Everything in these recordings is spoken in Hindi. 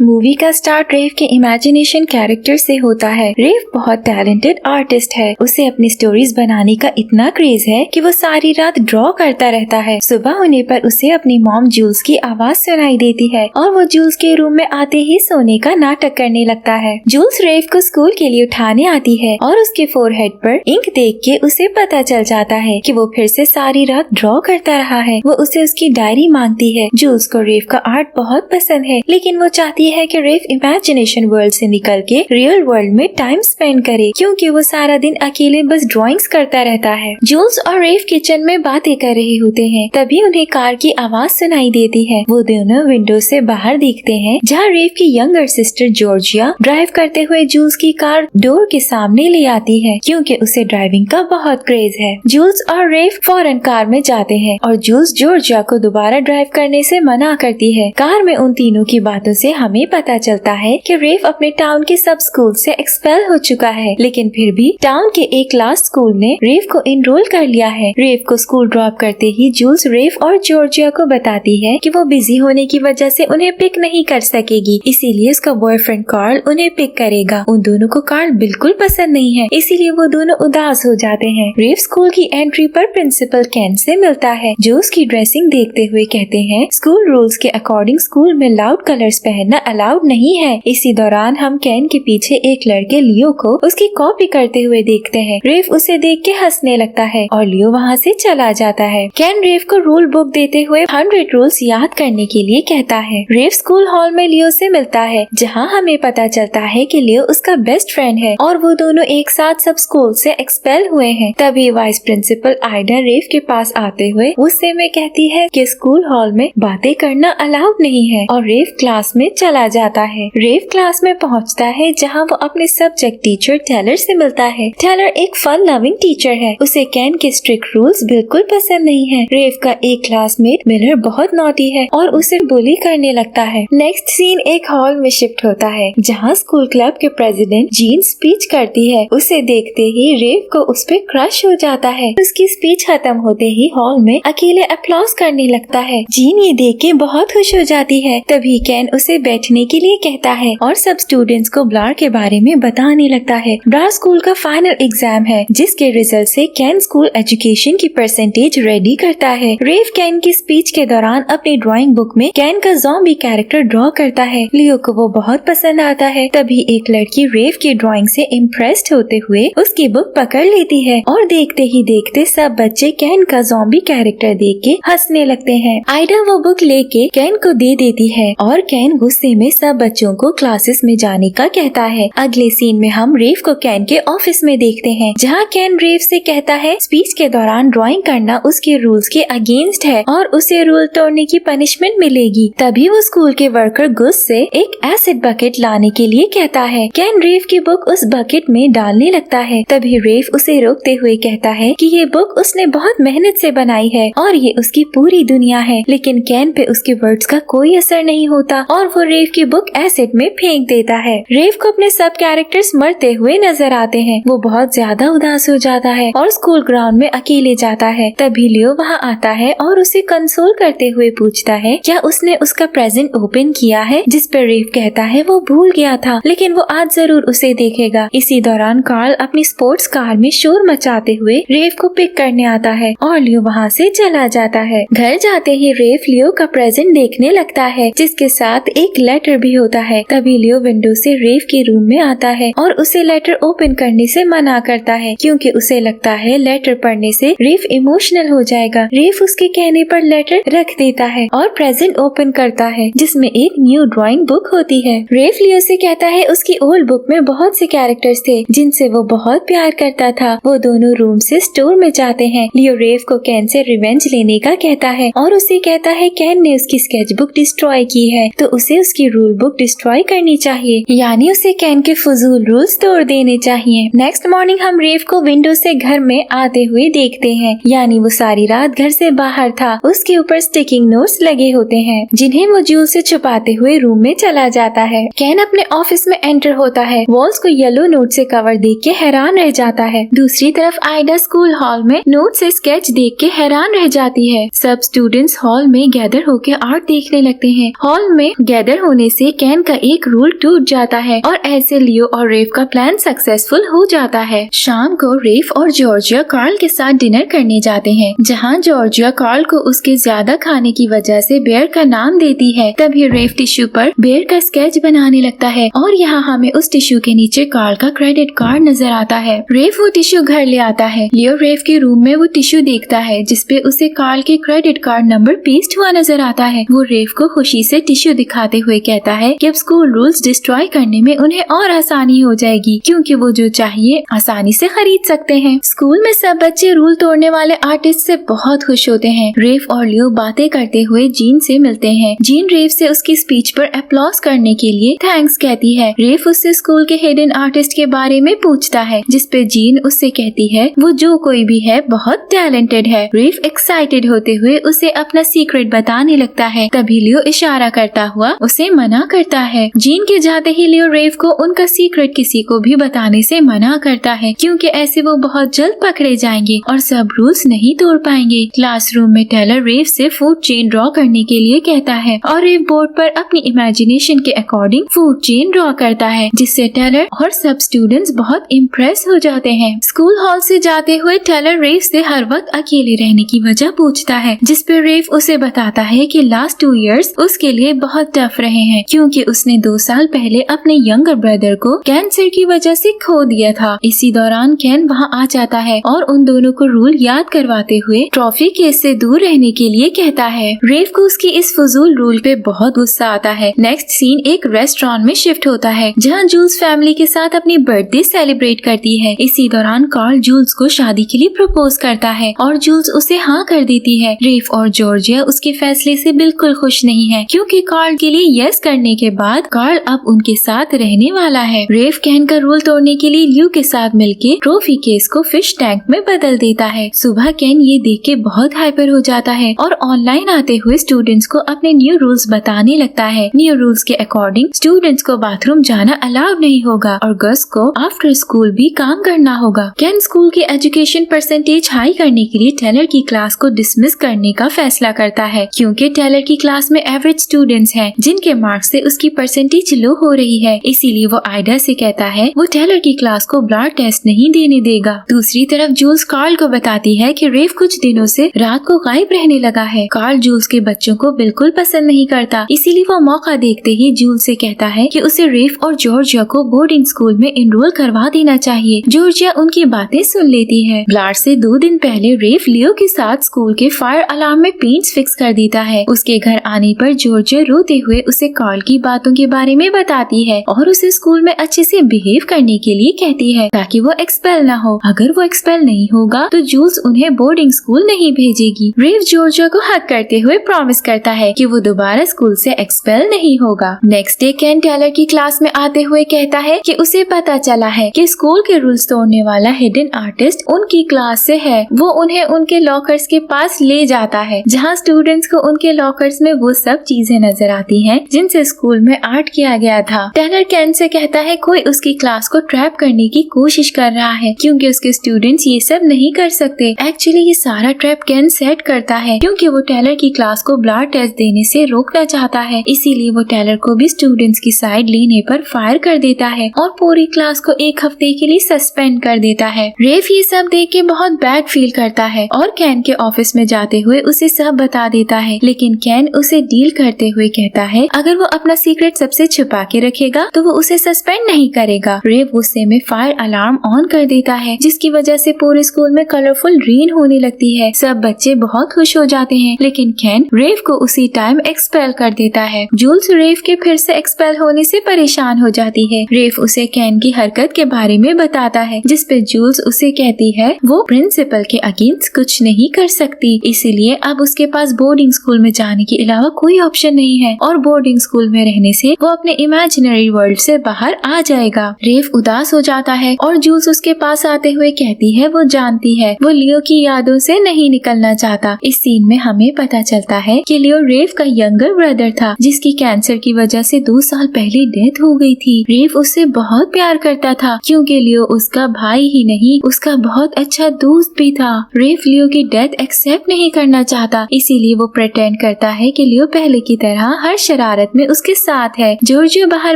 मूवी का स्टार्ट रेव के इमेजिनेशन कैरेक्टर से होता है। रेव बहुत टैलेंटेड आर्टिस्ट है। उसे अपनी स्टोरीज बनाने का इतना क्रेज है कि वो सारी रात ड्रॉ करता रहता है। सुबह होने पर उसे अपनी मॉम जूल्स की आवाज सुनाई देती है और वो जूल्स के रूम में आते ही सोने का नाटक करने लगता है। जूल्स रेव को स्कूल के लिए उठाने आती है और उसके फोरहेड पर इंक देख के उसे पता चल जाता है कि वो फिर से सारी रात ड्रॉ करता रहा है। वो उसे उसकी डायरी मांगती है। जूल्स को रेव का आर्ट बहुत पसंद है, लेकिन वो चाहती है कि रेव इमेजिनेशन वर्ल्ड से निकल के रियल वर्ल्ड में टाइम स्पेंड करे, क्योंकि वो सारा दिन अकेले बस ड्राइंग्स करता रहता है। जूल्स और रेव किचन में बातें कर रहे होते हैं, तभी उन्हें कार की आवाज सुनाई देती है। वो दोनों विंडो से बाहर देखते हैं, जहाँ रेव की यंगर सिस्टर जॉर्जिया ड्राइव करते हुए जूल्स की कार डोर के सामने ले आती है, क्योंकि उसे ड्राइविंग का बहुत क्रेज है। जूल्स और रेव फौरन कार में जाते हैं और जूल्स जॉर्जिया को दोबारा ड्राइव करने से मना करती है। कार में उन तीनों की बातों से हमें पता चलता है कि रेव अपने टाउन के सब स्कूल से एक्सपेल हो चुका है, लेकिन फिर भी टाउन के एक लास्ट स्कूल ने रेव को इनरोल कर लिया है। रेव को स्कूल ड्रॉप करते ही जूल्स रेव और जॉर्जिया को बताती है कि वो बिजी होने की वजह से उन्हें पिक नहीं कर सकेगी, इसीलिए उसका बॉयफ्रेंड कार्ल उन्हें पिक करेगा। उन दोनों को कार्ल बिल्कुल पसंद नहीं है, इसीलिए वो दोनों उदास हो जाते हैं। रेव स्कूल की एंट्री पर प्रिंसिपल केन से मिलता है, जो उसकी ड्रेसिंग देखते हुए कहते हैं स्कूल रूल्स के अकॉर्डिंग स्कूल में लाउड कलर्स पहनना अलाउड नहीं है। इसी दौरान हम केन के पीछे एक लड़के लियो को उसकी कॉपी करते हुए देखते हैं। रेव उसे देख के हंसने लगता है और लियो वहाँ से चला जाता है। केन रेव को रूल बुक देते हुए 100 रूल्स याद करने के लिए कहता है। रेव स्कूल हॉल में लियो से मिलता है, जहाँ हमें पता चलता है कि लियो उसका बेस्ट फ्रेंड है और वो दोनों एक साथ सब स्कूल से एक्सपेल हुए हैं। तभी वाइस प्रिंसिपल आइडा रेव के पास आते हुए गुस्से में कहती है कि स्कूल हॉल में बातें करना अलाउड नहीं है और रेव क्लास में चला जाता है। रेव क्लास में पहुंचता है, जहां वो अपने सब्जेक्ट टीचर टेलर से मिलता है। टेलर एक फन लविंग टीचर है। उसे केन के स्ट्रिक्ट रूल्स बिल्कुल पसंद नहीं है। रेव का एक क्लासमेट मिलर बहुत नॉटी है और उसे बुली करने लगता है। नेक्स्ट सीन एक हॉल में शिफ्ट होता है, जहाँ स्कूल क्लब के प्रेसिडेंट जीन स्पीच करती है। उसे देखते ही रेव को उस पे क्रश हो जाता है। उसकी स्पीच खत्म होते ही हॉल में अकेले अप्लॉज करने लगता है। जीन ये देख के बहुत खुश हो जाती है। तभी केन उसे बैठने के लिए कहता है और सब स्टूडेंट्स को ब्लार के बारे में बताने लगता है। ब्लार स्कूल का फाइनल एग्जाम है, जिसके रिजल्ट से केन स्कूल एजुकेशन की परसेंटेज रेडी करता है। रेव केन की स्पीच के दौरान अपनी ड्राइंग बुक में केन का ज़ॉम्बी कैरेक्टर ड्रॉ करता है। लियो को वो बहुत पसंद आता है। तभी एक लड़की रेव की ड्राइंग से इम्प्रेस्ड होते हुए उसकी बुक पकड़ लेती है और देखते ही देखते सब बच्चे केन का ज़ॉम्बी कैरेक्टर देख के हंसने लगते हैं। आइडा वो बुक लेके केन को दे देती है और केन गुस्से में सब बच्चों को क्लासेस में जाने का कहता है। अगले सीन में हम रेव को केन के ऑफिस में देखते हैं, जहाँ केन रेव से कहता है स्पीच के दौरान ड्राइंग करना उसके रूल्स के अगेंस्ट है और उसे रूल तोड़ने की पनिशमेंट मिलेगी। तभी वो स्कूल के वर्कर गुस से एक एसिड बकेट लाने के लिए कहता है। केन रेव की बुक उस बकेट में डालने लगता है। तभी रेव उसे रोकते हुए कहता है कि ये बुक उसने बहुत मेहनत से बनाई है और ये उसकी पूरी दुनिया है, लेकिन केन पे उसके वर्ड्स का कोई असर नहीं होता और वो रेव की बुक एसिड में फेंक देता है। रेव को अपने सब कैरेक्टर्स मरते हुए नजर आते हैं। वो बहुत ज्यादा उदास हो जाता है और स्कूल ग्राउंड में अकेले जाता है। तभी लियो वहाँ आता है और उसे कंसोल करते हुए पूछता है क्या उसने उसका प्रेजेंट ओपन किया है, जिस पर रेव कहता है वो भूल गया था, लेकिन वो आज जरूर उसे देखेगा। इसी दौरान कार्ल अपनी स्पोर्ट्स कार में शोर मचाते हुए रेव को पिक करने आता है और लियो वहाँ से चला जाता है। घर जाते ही रेव लियो का प्रेजेंट देखने लगता है, जिसके साथ एक लेटर भी होता है। तभी लियो विंडो से रेव के रूम में आता है और उसे लेटर ओपन करने से मना करता है, क्योंकि उसे लगता है लेटर पढ़ने से रेव इमोशनल हो जाएगा। रेव उसके कहने पर लेटर रख देता है और प्रेजेंट ओपन करता है, जिसमें एक न्यू ड्राइंग बुक होती है। रेव लियो से कहता है उसकी ओल्ड बुक में बहुत से कैरेक्टर्स थे जिनसे वो बहुत प्यार करता था। वो दोनों रूम से स्टोर में जाते हैं। लियो रेव को केन से रिवेंज लेने का कहता है और उसे कहता है केन ने उसकी स्केच बुक डिस्ट्रॉय की है, तो उसे उसकी रूल बुक डिस्ट्रॉय करनी चाहिए, यानी उसे केन के फजूल रूल्स तोड़ देने चाहिए। नेक्स्ट मॉर्निंग हम रेव को विंडो से घर में आते हुए देखते हैं, यानी वो सारी रात घर से बाहर था। उसके ऊपर स्टिकिंग नोट्स लगे होते हैं, जिन्हें वो जूल से छुपाते हुए रूम में चला जाता है। केन अपने ऑफिस में एंटर होता है। वॉल्स को येलो नोट से कवर देख के हैरान रह जाता है। दूसरी तरफ आइडा स्कूल हॉल में नोट से स्केच देख के हैरान रह जाती है। सब स्टूडेंट्स हॉल में गैदर होकर आर्ट देखने लगते हैं। हॉल में गैदर होने से कैन का एक रूल टूट जाता है और ऐसे लियो और रेव का प्लान सक्सेसफुल हो जाता है। शाम को रेव और जॉर्जिया कार्ल के साथ डिनर करने जाते हैं, जहाँ जॉर्जिया कार्ल को उसके ज्यादा खाने की वजह से बेयर का नाम देती है। तभी रेव टिश्यू पर बेयर का स्केच बनाने लगता है और यहाँ हमें उस टिश्यू के नीचे कार्ल का क्रेडिट कार्ड नजर आता है। रेव वो टिश्यू घर ले आता है। लियो रेव के रूम में वो टिश्यू देखता है जिसपे उसे कार्ल के क्रेडिट कार्ड नंबर पेस्ट हुआ नजर आता है। वो रेव को खुशी से टिश्यू दिखाते हुए कहता है कि अब स्कूल रूल्स डिस्ट्रॉय करने में उन्हें और आसानी हो जाएगी, क्योंकि वो जो चाहिए आसानी से खरीद सकते हैं। स्कूल में सब बच्चे रूल तोड़ने वाले आर्टिस्ट से बहुत खुश होते हैं। रेव और लियो बातें करते हुए जीन से मिलते हैं। जीन रेव से उसकी स्पीच पर अप्लॉज करने के लिए थैंक्स कहती है। रेव उससे स्कूल के हिडन आर्टिस्ट के बारे में पूछता है, जिसपे जीन उससे कहती है वो जो कोई भी है बहुत टैलेंटेड है। रेव एक्साइटेड होते हुए उसे अपना सीक्रेट बताने लगता है। तभी लियो इशारा करता हुआ उसे मना करता है। जीन के जाते ही लियो रेव को उनका सीक्रेट किसी को भी बताने से मना करता है, क्योंकि ऐसे वो बहुत जल्द पकड़े जाएंगे और सब रूल्स नहीं तोड़ पाएंगे। क्लासरूम में टेलर रेव से फूड चेन ड्रॉ करने के लिए कहता है और रेव बोर्ड पर अपनी इमेजिनेशन के अकॉर्डिंग फूड चेन ड्रॉ करता है, जिससे टेलर और सब स्टूडेंट्स बहुत इम्प्रेस हो जाते हैं। स्कूल हॉल से जाते हुए टेलर रेव से हर वक्त अकेले रहने की वजह पूछता है, जिसपे रेव उसे बताता है कि लास्ट 2 इयर्स उसके लिए बहुत टफ रहे हैं, क्योंकि उसने 2 साल पहले अपने यंगर ब्रदर को कैंसर की वजह से खो दिया था। इसी दौरान कैन वहाँ आ जाता है और उन दोनों को रूल याद करवाते हुए ट्रॉफी केस से दूर रहने के लिए कहता है। रेव को उसकी इस फजूल रूल पे बहुत गुस्सा आता है। नेक्स्ट सीन एक रेस्टोरेंट में शिफ्ट होता है, जहाँ जूल्स फैमिली के साथ अपनी बर्थडे सेलिब्रेट करती है। इसी दौरान कार्ल जूल्स को शादी के लिए प्रपोज करता है और जूल्स उसे हाँ कर देती है। रेव और जॉर्जिया उसके फैसले से बिल्कुल खुश नहीं है, क्योंकि कार्ल के लिए यस करने के बाद कार्ल अब उनके साथ रहने वाला है। रेव कैन का रूल तोड़ने के लिए लियो के साथ मिलके ट्रॉफी केस को फिश टैंक में बदल देता है। सुबह कैन ये देख के बहुत हाइपर हो जाता है और ऑनलाइन आते हुए स्टूडेंट्स को अपने न्यू रूल्स बताने लगता है। न्यू रूल्स के अकॉर्डिंग स्टूडेंट्स को बाथरूम जाना अलाउड नहीं होगा और गर्ल्स को आफ्टर स्कूल भी काम करना होगा। कैन स्कूल की एजुकेशन परसेंटेज हाई करने के लिए टेलर की क्लास को डिसमिस करने का फैसला करता है, क्योंकि टेलर की क्लास में एवरेज स्टूडेंट्स हैं, जिनके मार्क्स से उसकी परसेंटेज लो हो रही है। इसीलिए वो आइडा से कहता है वो टेलर की क्लास को ब्लड टेस्ट नहीं देने देगा। दूसरी तरफ जूल्स कार्ल को बताती है कि रेव कुछ दिनों से रात को गायब रहने लगा है। कार्ल जूल्स के बच्चों को बिल्कुल पसंद नहीं करता, इसीलिए वो मौका देखते ही जूल्स से कहता है कि उसे रेव और जॉर्जिया को बोर्डिंग स्कूल में इनरोल करवा देना चाहिए। जॉर्जिया उनकी बातें सुन लेती है। ब्लाड से 2 दिन पहले रेव लियो के साथ स्कूल के फायर अलार्म में पेंट्स फिक्स कर देता है। उसके घर आने पर जॉर्जिया रोते हुए उसे कार्ल की बातों के बारे में बताती है और उसे स्कूल में अच्छे से बिहेव करने के लिए कहती है, ताकि वो एक्सपेल न हो। अगर वो एक्सपेल नहीं होगा तो जूल्स उन्हें बोर्डिंग स्कूल नहीं भेजेगी। रेव जॉर्जिया को हक करते हुए प्रॉमिस करता है कि वो दोबारा स्कूल से एक्सपेल नहीं होगा। नेक्स्ट डे कैन टेलर की क्लास में आते हुए कहता है कि उसे पता चला है कि स्कूल के रूल्स तोड़ने वाला हिडन आर्टिस्ट उनकी क्लास से है। वो उन्हें उनके लॉकर्स के पास ले जाता है, जहाँ स्टूडेंट्स को उनके लॉकर्स में वो सब चीजें नजर आती हैं जिनसे स्कूल में आर्ट किया गया था। टेलर कैन से कहता है कोई उसकी क्लास को ट्रैप करने की कोशिश कर रहा है, क्योंकि उसके स्टूडेंट्स ये सब नहीं कर सकते। एक्चुअली ये सारा ट्रैप कैन सेट करता है, क्योंकि वो टेलर की क्लास को ब्लड टेस्ट देने से रोकना चाहता है। इसीलिए वो टेलर को भी स्टूडेंट्स की साइड लेने पर फायर कर देता है और पूरी क्लास को 1 हफ्ते के लिए सस्पेंड कर देता है। रेव ये सब देख के बहुत बैड फील करता है और कैन के ऑफिस में जाते हुए उसे सब बता देता है, लेकिन कैन उसे डील करते हुए कहता है अगर वो अपना सीक्रेट सबसे छुपा के रखेगा तो वो उसे सस्पेंड नहीं करेगा। रेव गुस्से में फायर अलार्म ऑन कर देता है, जिसकी वजह से पूरे स्कूल में कलरफुल रेन होने लगती है। सब बच्चे बहुत खुश हो जाते हैं, लेकिन कैन रेव को उसी टाइम एक्सपेल कर देता है। जूल्स रेव के फिर से एक्सपेल होने से परेशान हो जाती है। रेव उसे कैन की हरकत के बारे में बताता है, जिसपे जूल्स उसे कहती है वो प्रिंसिपल के अगेंस्ट कुछ नहीं कर सकती, इसीलिए अब उसके पास बोर्डिंग स्कूल में जाने के अलावा कोई ऑप्शन नहीं है और बोर्डिंग स्कूल में रहने से वो अपने इमेजिनरी वर्ल्ड से बाहर आ जाएगा। रेव उदास हो जाता है और जूल्स उसके पास आते हुए कहती है वो जानती है वो लियो की यादों से नहीं निकलना चाहता। इस सीन में हमें पता चलता है कि लियो रेव का यंगर ब्रदर था, जिसकी कैंसर की वजह से 2 साल पहले डेथ हो गई थी। रेव उससे बहुत प्यार करता था, क्योंकि लियो उसका भाई ही नहीं उसका बहुत अच्छा दोस्त भी था। रेव लियो की डेथ एक्सेप्ट नहीं करना चाहता, इसीलिए वो प्रिटेंड करता है कि लियो पहले की तरह हर शरारत शरारत में उसके साथ है। जॉर्जिया बाहर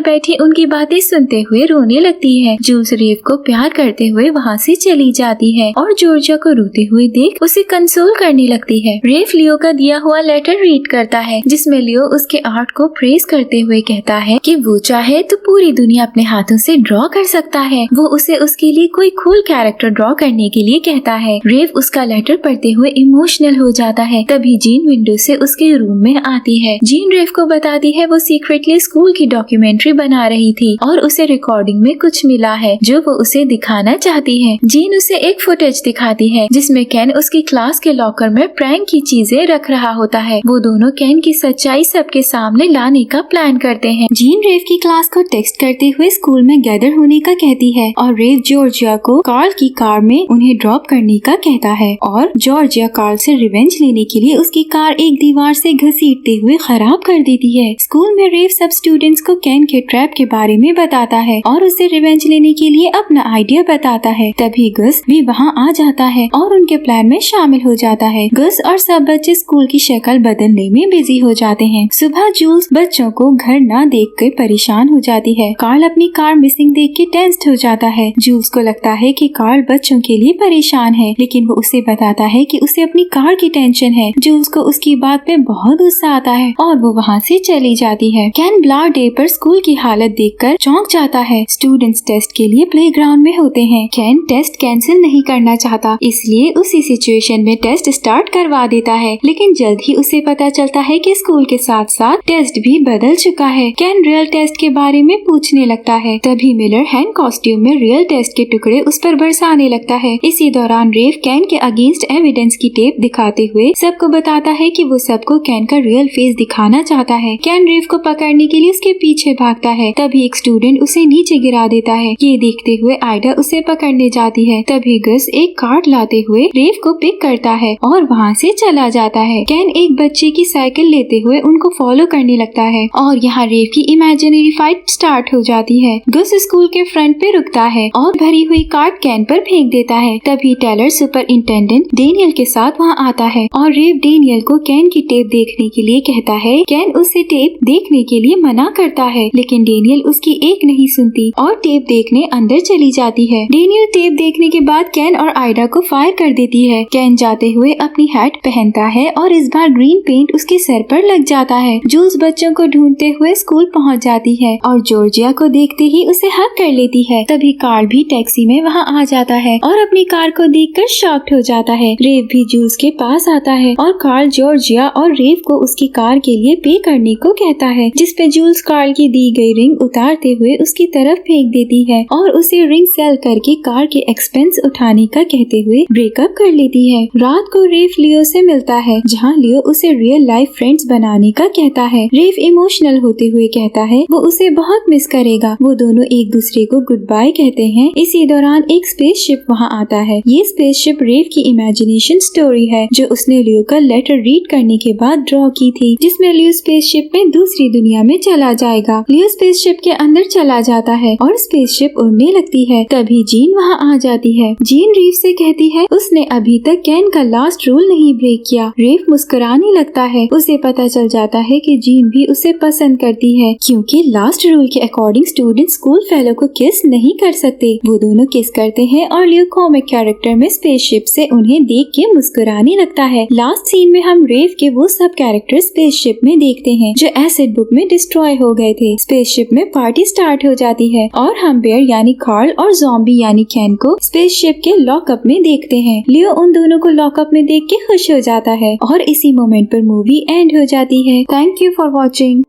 बैठी उनकी बातें सुनते हुए रोने लगती है। जूल्स रेव को प्यार करते हुए वहाँ से चली जाती है और जॉर्जिया को रोते हुए देख उसे कंसोल करने लगती है। रेव लियो का दिया हुआ लेटर रीड करता है, जिसमें लियो उसके आर्ट को प्रेज करते हुए कहता है कि वो चाहे तो पूरी दुनिया अपने हाथों से ड्रॉ कर सकता है। वो उसे उसके लिए कोई कूल कैरेक्टर ड्रॉ करने के लिए कहता है। रेव उसका लेटर पढ़ते हुए इमोशनल हो जाता है। तभी जीन विंडो से उसके रूम में आती है। जीन रेव को बताती है वो सीक्रेटली स्कूल की डॉक्यूमेंट्री बना रही थी और उसे रिकॉर्डिंग में कुछ मिला है जो वो उसे दिखाना चाहती है। जीन उसे एक फुटेज दिखाती है जिसमें केन उसकी क्लास के लॉकर में प्रैंक की चीजें रख रहा होता है। वो दोनों केन की सच्चाई सबके सामने लाने का प्लान करते हैं। जीन रेव की क्लास को टेक्स्ट करते हुए स्कूल में गैदर होने का कहती है और रेव जॉर्जिया को कार्ल की कार में उन्हें ड्रॉप करने का कहता है और जॉर्जिया कार्ल से रिवेंज लेने के लिए उसकी कार एक दीवार से घसीटते हुए खराब कर देती है। स्कूल में रेव सब स्टूडेंट्स को केन के ट्रैप के बारे में बताता है और उसे रिवेंज लेने के लिए अपना आइडिया बताता है। तभी गस भी वहाँ आ जाता है और उनके प्लान में शामिल हो जाता है। गस और सब बच्चे स्कूल की शक्ल बदलने में बिजी हो जाते हैं। सुबह जूल्स बच्चों को घर न देख कर परेशान हो जाती है। कार्ल अपनी कार मिसिंग देख के टेंस्ड हो जाता है। जूल्स को लगता है कि कार्ल बच्चों के लिए परेशान है, लेकिन वो उसे बताता है कि उसे अपनी कार की टेंशन है। जूल्स को उसकी बात पे बहुत गुस्सा आता है और वो वहाँ से चली जाती है। केन ब्लड डे पर स्कूल की हालत देखकर चौंक जाता है। स्टूडेंट्स टेस्ट के लिए प्लेग्राउंड में होते हैं। केन टेस्ट कैंसिल नहीं करना चाहता, इसलिए उसी सिचुएशन में टेस्ट स्टार्ट करवा देता है, लेकिन जल्द ही उसे पता चलता है कि स्कूल के साथ साथ टेस्ट भी बदल चुका है। केन रियल टेस्ट के बारे में पूछने लगता है। तभी मिलर हैंड कॉस्ट्यूम में रियल टेस्ट के टुकड़े उस पर बरसाने लगता है। इसी दौरान रेव केन के अगेंस्ट एविडेंस की टेप दिखाते हुए सबको बताता है कि वो सबको केन का रियल फेस दिखाना चाहता है। केन रेव को पकड़ने के लिए उसके पीछे भागता है। तभी एक स्टूडेंट उसे नीचे गिरा देता है। ये देखते हुए आइडा उसे पकड़ने जाती है। तभी गस एक कार्ड लाते हुए रेव को पिक करता है और वहाँ से चला जाता है। केन एक बच्चे की साइकिल लेते हुए उनको फॉलो करने लगता है और यहाँ रेव की इमेजिनरी फाइट स्टार्ट हो जाती है। गस स्कूल के फ्रंट पे रुकता है और भरी हुई कार्ड केन पर फेंक देता है। तभी टेलर सुपरिंटेंडेंट डेनियल के साथ वहाँ आता है और रेव डेनियल को केन की टेप देखने के लिए कहता है। केन उसे टेप देखने के लिए मना करता है, लेकिन डेनियल उसकी एक नहीं सुनती और टेप देखने अंदर चली जाती है। डेनियल टेप देखने के बाद केन और आइडा को फायर कर देती है। केन जाते हुए अपनी हैट पहनता है और इस बार ग्रीन पेंट उसके सर पर लग जाता है। जूल्स बच्चों को ढूंढते हुए स्कूल पहुंच जाती है और जॉर्जिया को देखते ही उसे हक कर लेती है। तभी कार्ल भी टैक्सी में वहां आ जाता है और अपनी कार को देखकर शॉक्ड हो जाता है। रेव भी जूल्स के पास आता है और कार्ल जॉर्जिया और रेव को उसकी कार के लिए पे करने को कहता है, जिसपे जूल्स कार्ल की दी गई रिंग उतारते हुए उसकी तरफ फेंक देती है और उसे रिंग सेल करके कार के एक्सपेंस उठाने का कहते हुए ब्रेकअप कर लेती है। रात को रेव लियो से मिलता है, जहाँ लियो उसे रियल लाइफ फ्रेंड्स बनाने का कहता है। रेव इमोशनल होते हुए कहता है वो उसे बहुत मिस करेगा। वो दोनों एक दूसरे को गुड बाय कहते हैं। इसी दौरान एक स्पेसशिप वहाँ आता है। ये स्पेसशिप रेव की इमेजिनेशन स्टोरी है जो उसने लियो का लेटर रीड करने के बाद ड्रॉ की थी, जिसमें लियो स्पेसशिप में दूसरी दुनिया में चला जाएगा। लियो स्पेसशिप के अंदर चला जाता है और स्पेसशिप उड़ने लगती है। तभी जीन वहाँ आ जाती है। जीन रेव से कहती है उसने अभी तक केन का लास्ट रूल नहीं ब्रेक किया। रेव मुस्कुराने लगता है। उसे पता चल जाता है कि जीन भी उसे पसंद करती है, क्योंकि लास्ट रूल के अकॉर्डिंग स्टूडेंट स्कूल फेलो को किस नहीं कर सकते। वो दोनों किस करते हैं और लियो कॉमिक कैरेक्टर में स्पेसशिप से उन्हें देख के मुस्कुराने लगता है। लास्ट सीन में हम रेव के वो सब कैरेक्टर स्पेसशिप में देखते हैं जो एसिड बुक में डिस्ट्रॉय हो गए थे। स्पेसशिप में पार्टी स्टार्ट हो जाती है और हम बेयर यानी कार्ल और ज़ॉम्बी यानी केन को स्पेसशिप के लॉकअप में देखते हैं। लियो उन दोनों को लॉकअप में देख के खुश हो जाता है और इसी मोमेंट पर मूवी एंड हो जाती है। Thank you for watching.